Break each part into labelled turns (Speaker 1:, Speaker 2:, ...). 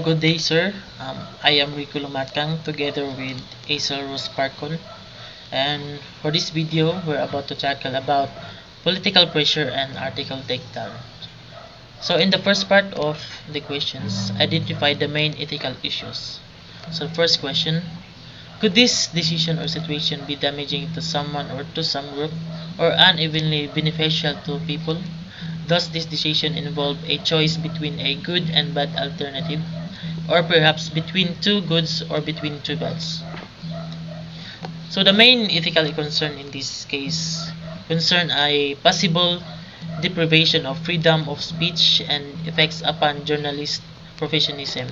Speaker 1: Good day, sir. I am Rico Lumatkang together with Aisel Rose Parkon. And for this video, we're about to tackle about political pressure and article takedown. So in the first part of the questions, identify the main ethical issues. So first question, could this decision or situation be damaging to someone or to some group or unevenly beneficial to people? Does this decision involve a choice between a good and bad alternative? Or perhaps between two goods or between two bads? So the main ethical concern in this case concern a possible deprivation of freedom of speech and effects upon journalist professionalism.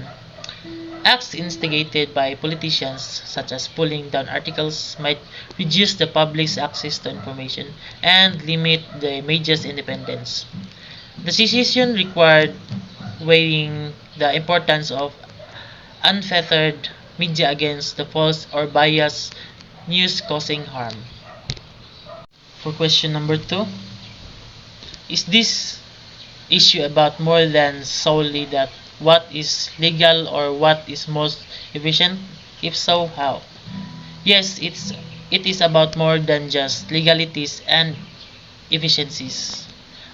Speaker 1: Acts instigated by politicians, such as pulling down articles, might reduce the public's access to information and limit the media's independence. The decision required weighing the importance of unfettered media against the false or biased news causing harm. For question number 2, is this issue about more than solely that what is legal or what is most efficient? If so, how? Yes, it is about more than just legalities and efficiencies.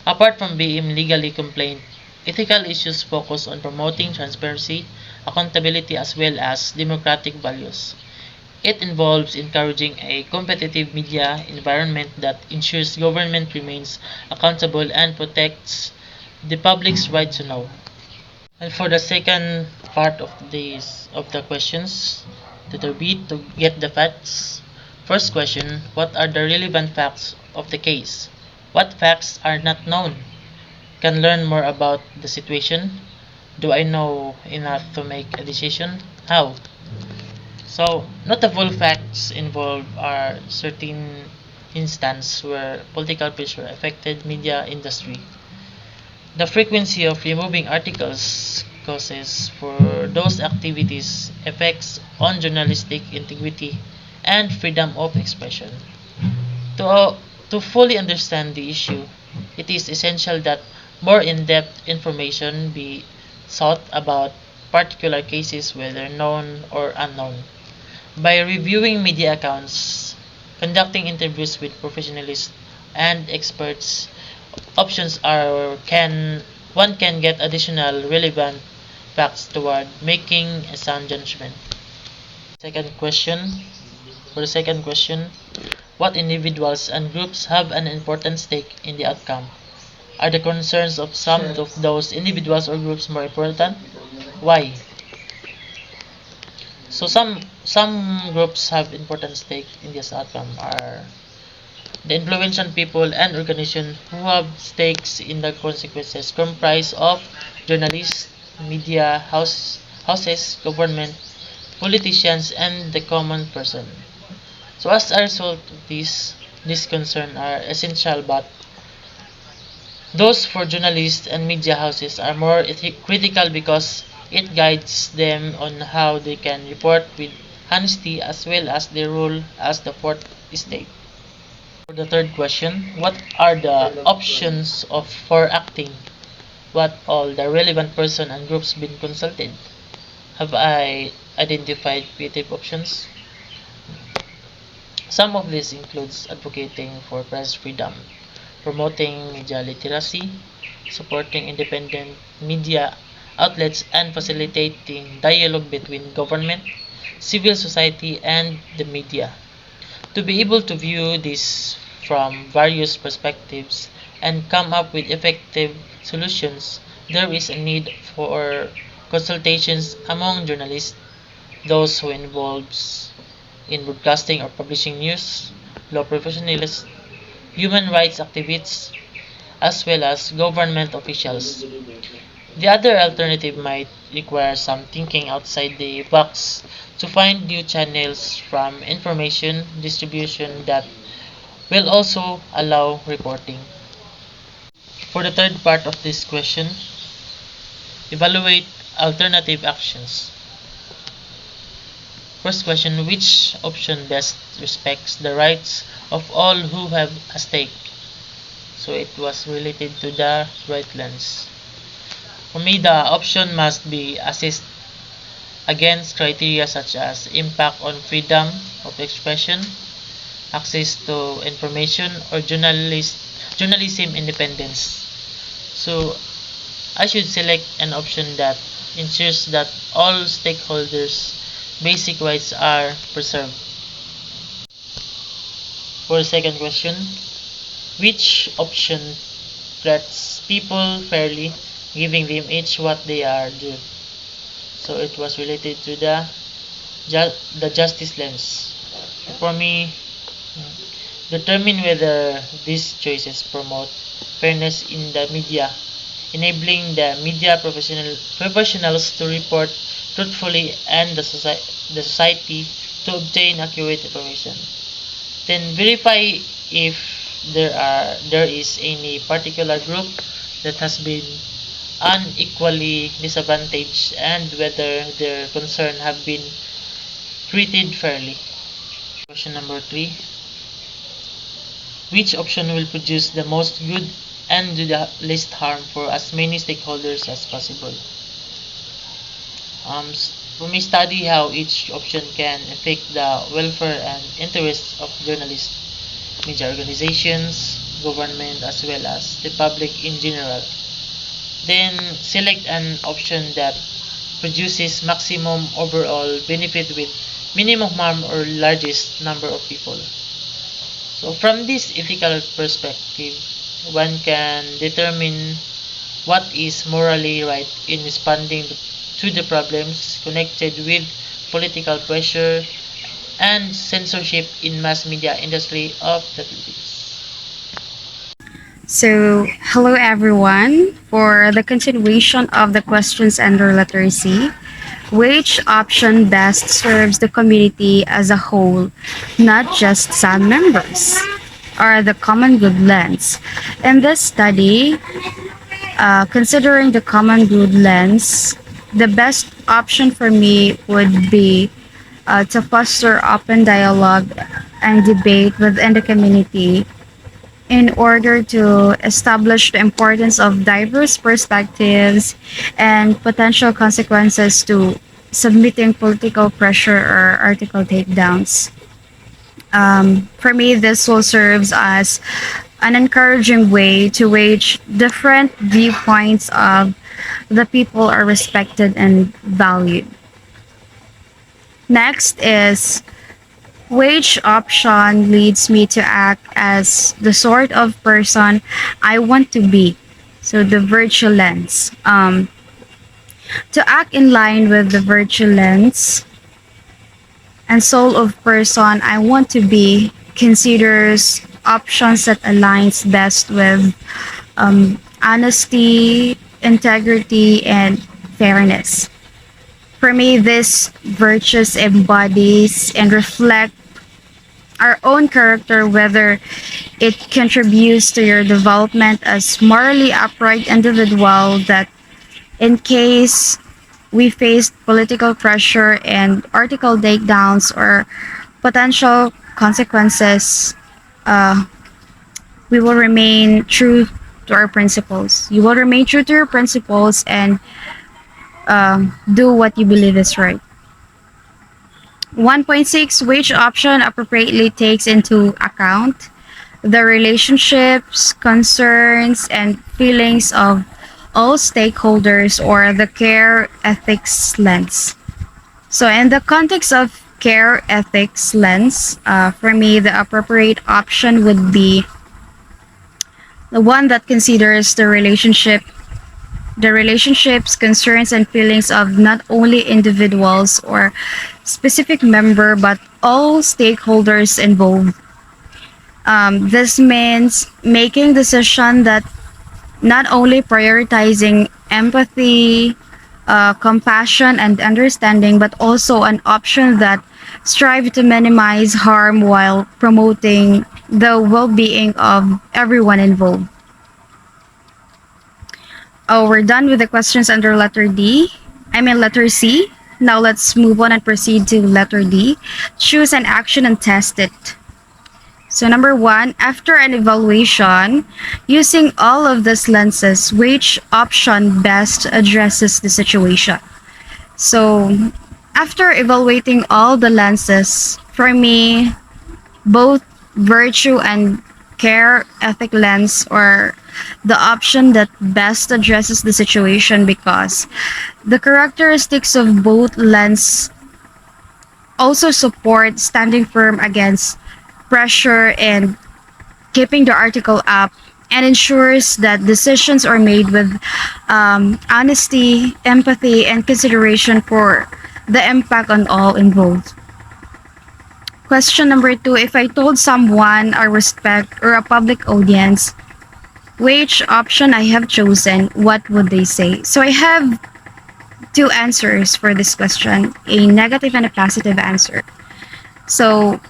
Speaker 1: Apart from being legally compliant, ethical issues focus on promoting transparency, accountability as well as democratic values. It involves encouraging a competitive media environment that ensures government remains accountable and protects the public's right to know. And for the second part of the questions, letter B, to get the facts. First question, what are the relevant facts of the case? What facts are not known? Can learn more about the situation. Do I know enough to make a decision? How? So, notable facts involved are certain instances where political pressure affected media industry. The frequency of removing articles causes for those activities effects on journalistic integrity and freedom of expression. To fully understand the issue, it is essential that more in-depth information be sought about particular cases, whether known or unknown. By reviewing media accounts, conducting interviews with professionals and experts, options are can one can get additional relevant facts toward making a sound judgment. Second question. For the second question, what individuals and groups have an important stake in the outcome? Are the concerns of some of those individuals or groups more important? Why? So some groups have important stake in this outcome are the influential people and organizations who have stakes in the consequences comprise of journalists, media houses, government, politicians, and the common person. So as a result of these concerns are essential, but those for journalists and media houses are more critical because it guides them on how they can report with honesty as well as their role as the fourth estate. For the third question, what are the options for acting? What all the relevant person and groups been consulted? Have I identified creative options? Some of this includes advocating for press freedom, promoting media literacy, supporting independent media outlets, and facilitating dialogue between government, civil society, and the media. To be able to view this from various perspectives and come up with effective solutions, there is a need for consultations among journalists, those who involves in broadcasting or publishing news, law professionals, human rights activists, as well as government officials. The other alternative might require some thinking outside the box to find new channels from information distribution that will also allow reporting. For the third part of this question, evaluate alternative actions. First question, which option best respects the rights of all who have a stake? So it was related to the right lens. For me, the option must be assist against criteria such as impact on freedom of expression, access to information, or journalism independence. So I should select an option that ensures that all stakeholders' basic rights are preserved. For the second question, which option treats people fairly, giving them each what they are due? So it was related to the justice lens. For me, determine whether these choices promote fairness in the media, enabling the media professionals to report truthfully and the society to obtain accurate information. Then verify if there is any particular group that has been unequally disadvantaged and whether their concern have been treated fairly. Question number 3. Which option will produce the most good and do the least harm for as many stakeholders as possible? When we study how each option can affect the welfare and interests of journalists, media organizations, government, as well as the public in general, then select an option that produces maximum overall benefit with minimum harm or largest number of people. So from this ethical perspective, one can determine what is morally right in responding to the problems connected with political pressure and censorship in mass media industry of the Philippines.
Speaker 2: So, hello everyone. For the continuation of the questions under letter C, which option best serves the community as a whole, not just some members, or the common good lens? In this study, considering the common good lens, the best option for me would be to foster open dialogue and debate within the community in order to establish the importance of diverse perspectives and potential consequences to submitting political pressure or article takedowns. For me, this will serve as an encouraging way to wage different viewpoints of the people are respected and valued. Next is which option leads me to act as the sort of person I want to be. So the virtue lens. To act in line with the virtue lens and soul of person I want to be considers options that aligns best with honesty, integrity, and fairness. For me, this virtues embodies and reflect our own character, whether it contributes to your development as morally upright individual that in case we face political pressure and article takedowns or potential consequences, uh, we will remain true to our principles. You will remain true to your principles and do what you believe is right. 1.6 Which option appropriately takes into account the relationships, concerns, and feelings of all stakeholders or the care ethics lens? So, in the context of care ethics lens, for me, the appropriate option would be the one that considers the relationships, concerns, and feelings of not only individuals or specific member but all stakeholders involved. This means making decision that not only prioritizing empathy, compassion, and understanding, but also an option that strive to minimize harm while promoting the well-being of everyone involved. Oh, we're done with the questions under letter D. I mean letter C. Now let's move on and proceed to letter D. Choose an action and test it. So number one, after an evaluation, using all of these lenses, which option best addresses the situation? So After evaluating all the lenses, for me, both virtue and care ethic lens are the option that best addresses the situation because the characteristics of both lens also support standing firm against pressure and keeping the article up and ensures that decisions are made with honesty, empathy, and consideration for the impact on all involved. Question number two: if I told someone I respect or a public audience which option I have chosen, what would they say? So I have two answers for this question, a negative and a positive answer. So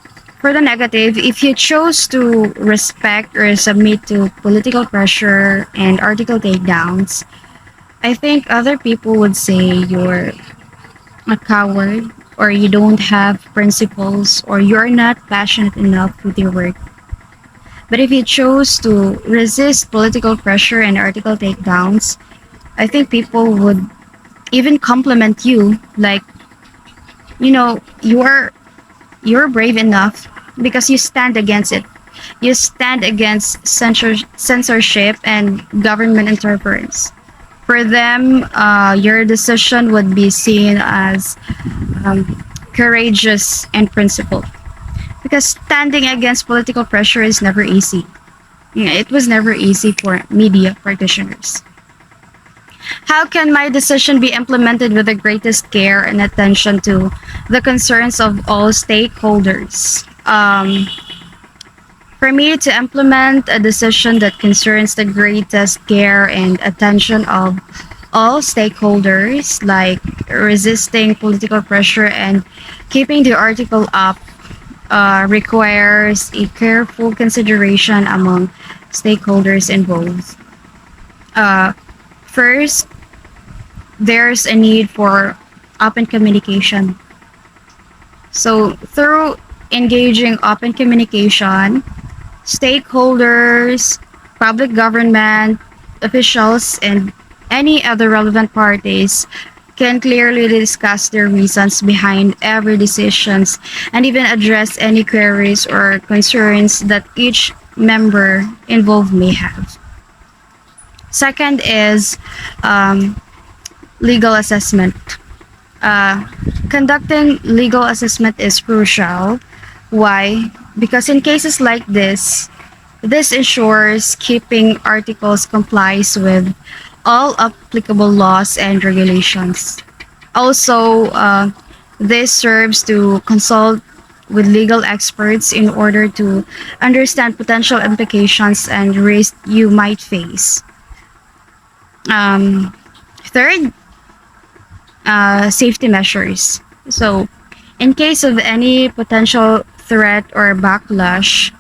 Speaker 2: for the negative, if you chose to respect or submit to political pressure and article takedowns, I think other people would say you're a coward or you don't have principles or you're not passionate enough with your work. But if you chose to resist political pressure and article takedowns, I think people would even compliment you like, you're brave enough because you stand against it. You stand against censorship and government interference. For them, your decision would be seen as um, courageous and principled. Because standing against political pressure is never easy. Yeah, it was never easy for media practitioners. How can my decision be implemented with the greatest care and attention to the concerns of all stakeholders? For me to implement a decision that concerns the greatest care and attention of all stakeholders, like resisting political pressure and keeping the article up, requires a careful consideration among stakeholders involved. Uh, First, there's a need for open communication. So, through engaging open communication, stakeholders, public government officials, and any other relevant parties can clearly discuss the reasons behind every decisions and even address any queries or concerns that each member involved may have. Second is legal assessment. Uh, Conducting legal assessment is crucial. Why? Because in cases like this ensures keeping articles complies with all applicable laws and regulations. Also, this serves to consult with legal experts in order to understand potential implications and risks you might face. Um, Third, safety measures. So, in case of any potential threat or backlash,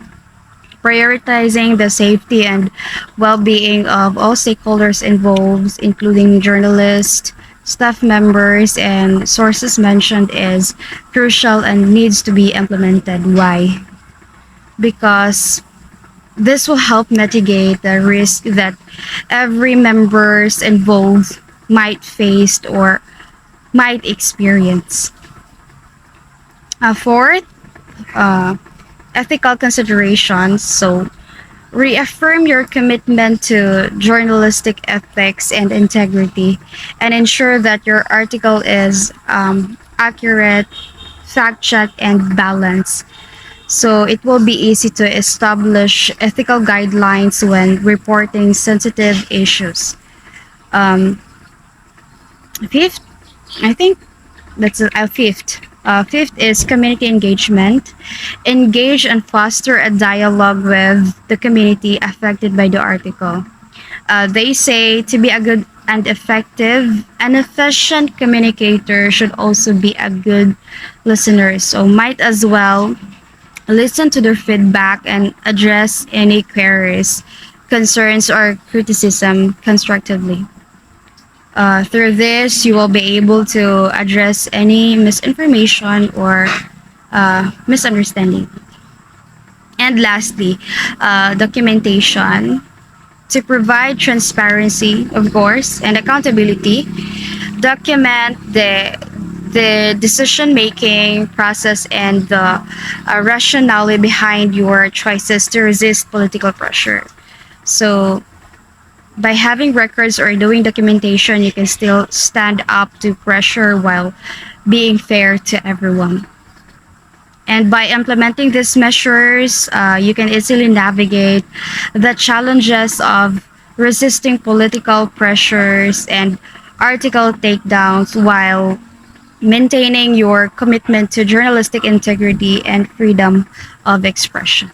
Speaker 2: prioritizing the safety and well-being of all stakeholders involved, including journalists, staff members, and sources mentioned, is crucial and needs to be implemented. Why? Because this will help mitigate the risk that every members involved might face or might experience. Fourth, uh, ethical considerations. So, reaffirm your commitment to journalistic ethics and integrity and ensure that your article is accurate, fact checked, and balanced. So, it will be easy to establish ethical guidelines when reporting sensitive issues. Um, Fifth, I think that's a fifth. Fifth is community engagement. Engage and foster a dialogue with the community affected by the article. They say to be a good and effective and efficient communicator should also be a good listener. So might as well listen to their feedback and address any queries, concerns, or criticism constructively. Through this, you will be able to address any misinformation or misunderstanding. And lastly, documentation to provide transparency, of course, and accountability. Document the decision making process and the rationale behind your choices to resist political pressure. So, by having records or doing documentation, you can still stand up to pressure while being fair to everyone. And by implementing these measures, you can easily navigate the challenges of resisting political pressures and article takedowns while maintaining your commitment to journalistic integrity and freedom of expression.